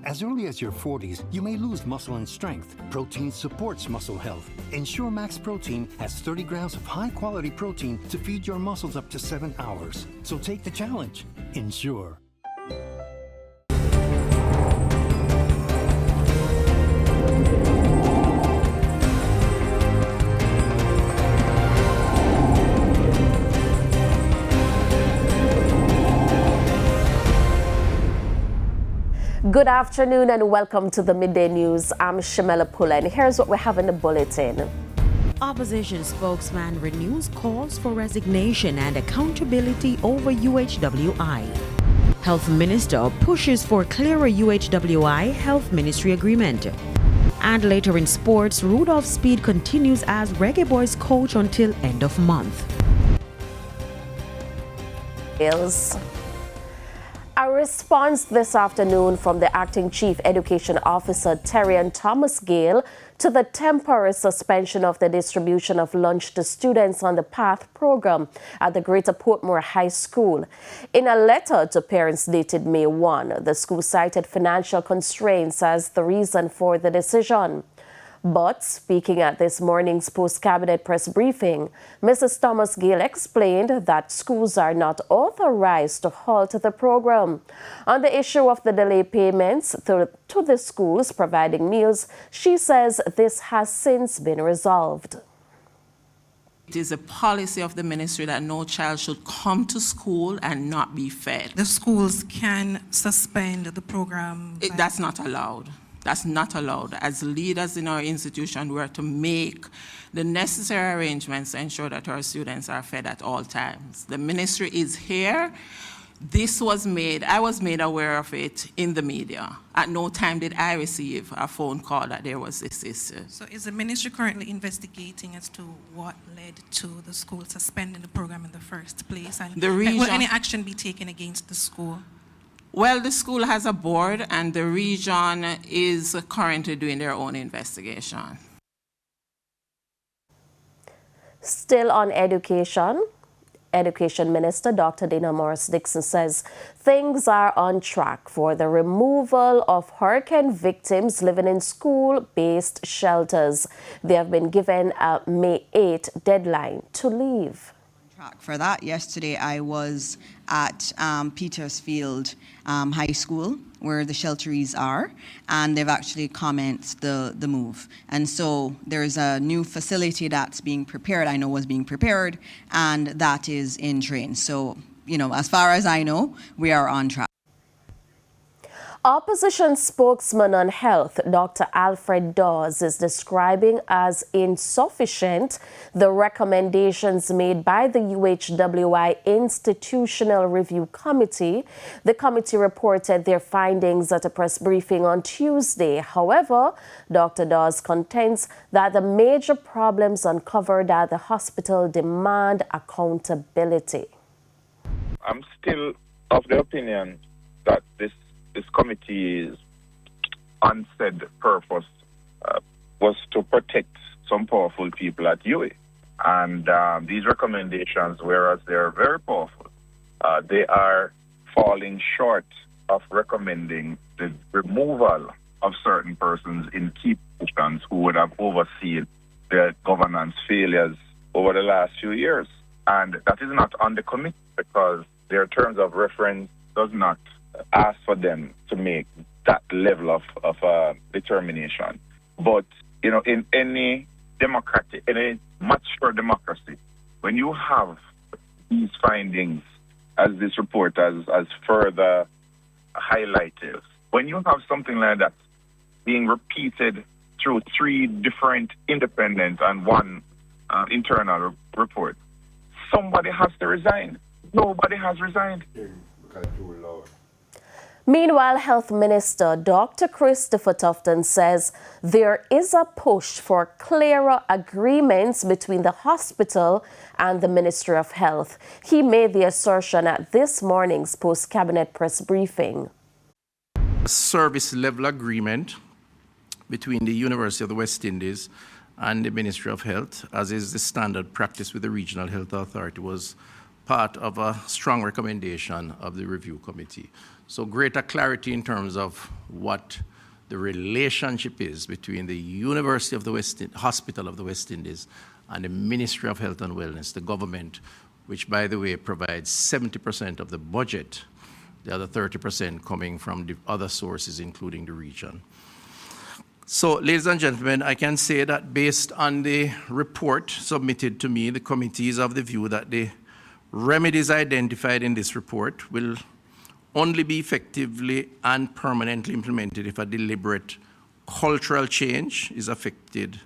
As early as your 40s, you may lose muscle and strength. Protein supports muscle health. Ensure Max Protein has 30 grams of high-quality protein to feed your muscles up to 7 hours. So take the challenge. Ensure. Good afternoon and welcome to the Midday News. I'm Shamela Pullen. Here's what we have in the bulletin. Opposition spokesman renews calls for resignation and accountability over UHWI. Health Minister pushes for clearer UHWI Health Ministry agreement. And later in sports, Rudolph Speed continues as Reggae Boys coach until end of month. A response this afternoon from the Acting Chief Education Officer Terrian Thomas Gale to the temporary suspension of the distribution of lunch to students on the PATH program at the Greater Portmore High School. In a letter to parents dated May 1, the school cited financial constraints as the reason for the decision. But speaking at this morning's post-cabinet press briefing, Mrs. Thomas Gale explained that schools are not authorized to halt the program. On the issue of the delayed payments to the schools providing meals, she says this has since been resolved. It is a policy of the ministry that no child should come to school and not be fed. The schools can suspend the program. That's not allowed. That's not allowed. As leaders in our institution, we are to make the necessary arrangements to ensure that our students are fed at all times. The ministry is here. This was made, I was made aware of it in the media. At no time did I receive a phone call that there was this issue. So is the ministry currently investigating as to what led to the school suspending the program in the first place? And will any action be taken against the school? Well, the school has a board, and the region is currently doing their own investigation. Still on education, Education Minister Dr. Dina Morris-Dixon says things are on track for the removal of hurricane victims living in school-based shelters. They have been given a May 8 deadline to leave. For that, yesterday I was at Petersfield High School, where the shelteries are, and they've actually commenced the move. And so there's a new facility that's being prepared, I know was being prepared, and that is in train. So, you know, as far as I know, we are on track. Opposition spokesman on health, Dr. Alfred Dawes, is describing as insufficient the recommendations made by the UHWI Institutional Review Committee. The committee reported their findings at a press briefing on Tuesday. However, Dr. Dawes contends that the major problems uncovered at the hospital demand accountability. I'm still of the opinion that this committee's unsaid purpose was to protect some powerful people at UA. And these recommendations, whereas they're very powerful, they are falling short of recommending the removal of certain persons in key positions who would have overseen the governance failures over the last few years. And that is not on the committee because their terms of reference does not ask for them to make that level of determination. But, you know, in any mature democracy, when you have these findings, as this report has further highlighted, when you have something like that being repeated through 3 different independent and 1 internal report, somebody has to resign. Nobody has resigned. Meanwhile, Health Minister Dr. Christopher Tufton says there is a push for clearer agreements between the hospital and the Ministry of Health. He made the assertion at this morning's post-cabinet press briefing. A service level agreement between the University of the West Indies and the Ministry of Health, as is the standard practice with the Regional Health Authority, was part of a strong recommendation of the review committee. So greater clarity in terms of what the relationship is between the University of the Hospital of the West Indies and the Ministry of Health and Wellness, the government, which, by the way, provides 70% of the budget, the other 30% coming from the other sources, including the region. So, ladies and gentlemen, I can say that based on the report submitted to me, the committee is of the view that the remedies identified in this report will only be effectively and permanently implemented if a deliberate cultural change is effected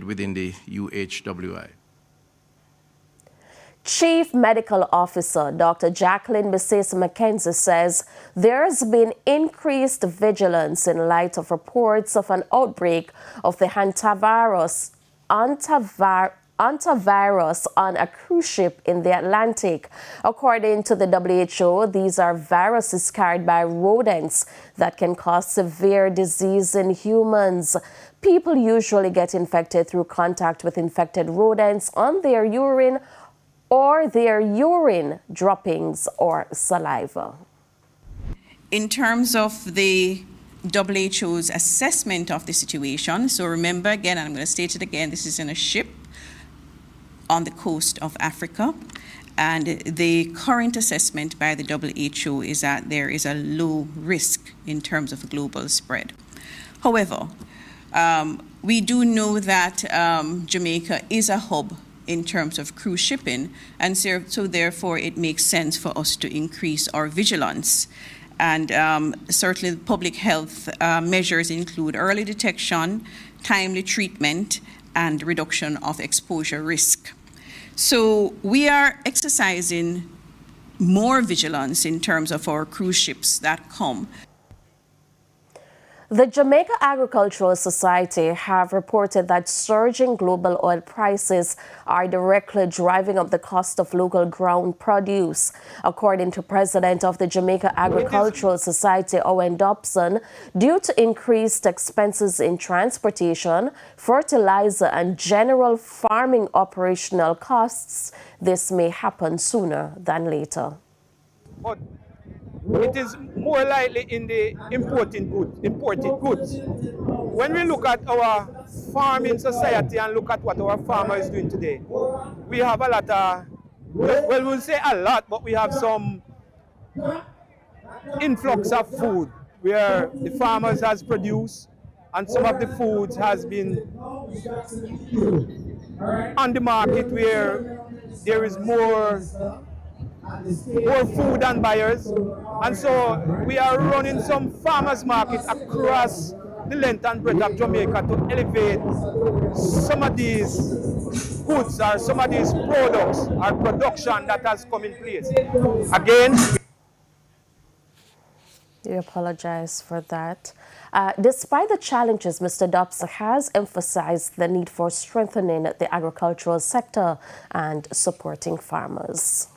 within the UHWI. Chief Medical Officer Dr. Jacqueline Mrs. McKenzie says there has been increased vigilance in light of reports of an outbreak of the Hantavirus on a cruise ship in the Atlantic. According to the WHO, these are viruses carried by rodents that can cause severe disease in humans. People usually get infected through contact with infected rodents on their urine or their urine droppings or saliva. In terms of the WHO's assessment of the situation, so remember again, and I'm going to state it again, this is in a ship on the coast of Africa, and the current assessment by the WHO is that there is a low risk in terms of global spread. However, we do know that Jamaica is a hub in terms of cruise shipping, and so therefore it makes sense for us to increase our vigilance. And certainly public health measures include early detection, timely treatment, and reduction of exposure risk. So we are exercising more vigilance in terms of our cruise ships that come. The Jamaica Agricultural Society have reported that surging global oil prices are directly driving up the cost of local ground produce. According to President of the Jamaica Agricultural Society, Owen Dobson, due to increased expenses in transportation, fertilizer, and general farming operational costs, this may happen sooner than later. It is more likely in the imported goods. When we look at our farming society and look at what our farmer is doing today, we have a lot of, well, we'll say a lot, but we have some influx of food where the farmers has produced and some of the foods has been on the market where there is more food than buyers, and so we are running some farmers market across the length and breadth of Jamaica to elevate some of these goods or some of these products or production that has come in place. Again, we apologize for that. Despite the challenges, Mr. Dobson has emphasized the need for strengthening the agricultural sector and supporting farmers.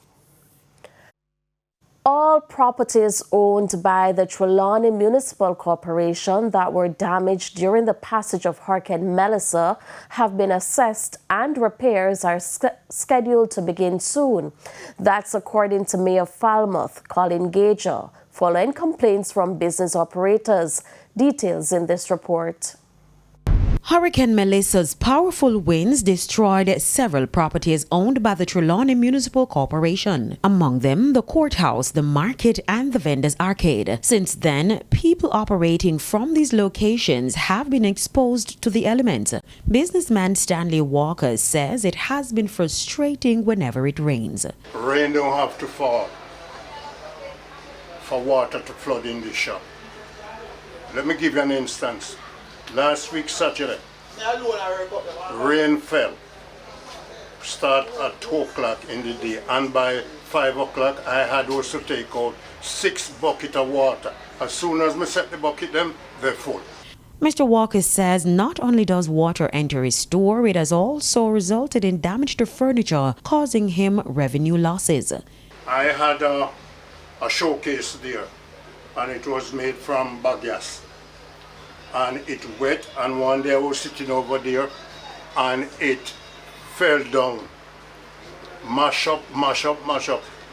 All properties owned by the Trelawny Municipal Corporation that were damaged during the passage of Hurricane Melissa have been assessed and repairs are scheduled to begin soon. That's according to Mayor Falmouth, Colin Gager, following complaints from business operators. Details in this report. Hurricane Melissa's powerful winds destroyed several properties owned by the Trelawny Municipal Corporation, among them the courthouse, the market, and the vendors arcade. Since then, people operating from these locations have been exposed to the elements. Businessman Stanley Walker says it has been frustrating whenever it rains. Rain don't have to fall for water to flood in the shop. Let me give you an instance. Last week, Saturday, rain fell. Start at 2 o'clock in the day, and by 5 o'clock, I had also take out 6 buckets of water. As soon as I set the bucket them, they're full. Mr. Walker says not only does water enter his store, it has also resulted in damage to furniture, causing him revenue losses. I had a showcase there, and it was made from bagasse. And it wet, and one day I was sitting over there and it fell down. mash up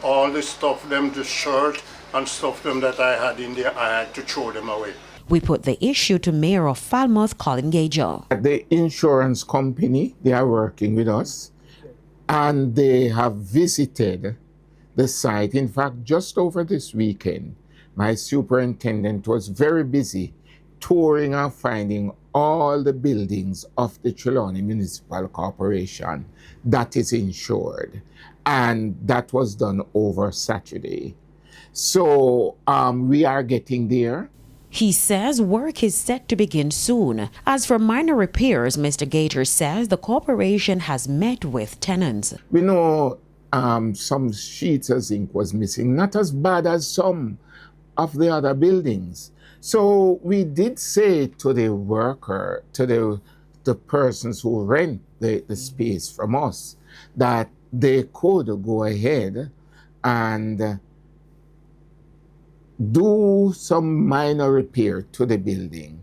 all the stuff, them, the shirt and stuff them that I had in there, I had to throw them away. We put the issue to Mayor of Falmouth, Colin Gager. The insurance company, they are working with us, and they have visited the site. In fact, just over this weekend, my superintendent was very busy touring and finding all the buildings of the Trelawny Municipal Corporation that is insured. And that was done over Saturday. So we are getting there. He says work is set to begin soon. As for minor repairs, Mr. Gager says the corporation has met with tenants. We know some sheets of zinc was missing, not as bad as some of the other buildings. So we did say to the worker, to the persons who rent the space from us, that they could go ahead and do some minor repair to the building,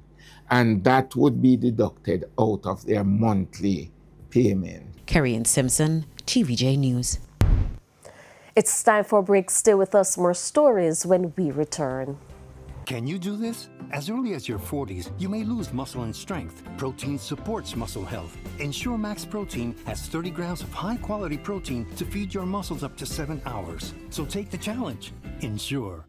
and that would be deducted out of their monthly payment. Kerry-Ann Simpson, TVJ News. It's time for a break. Stay with us. More stories when we return. Can you do this? As early as your 40s, you may lose muscle and strength. Protein supports muscle health. Ensure Max Protein has 30 grams of high-quality protein to feed your muscles up to 7 hours. So take the challenge. Ensure.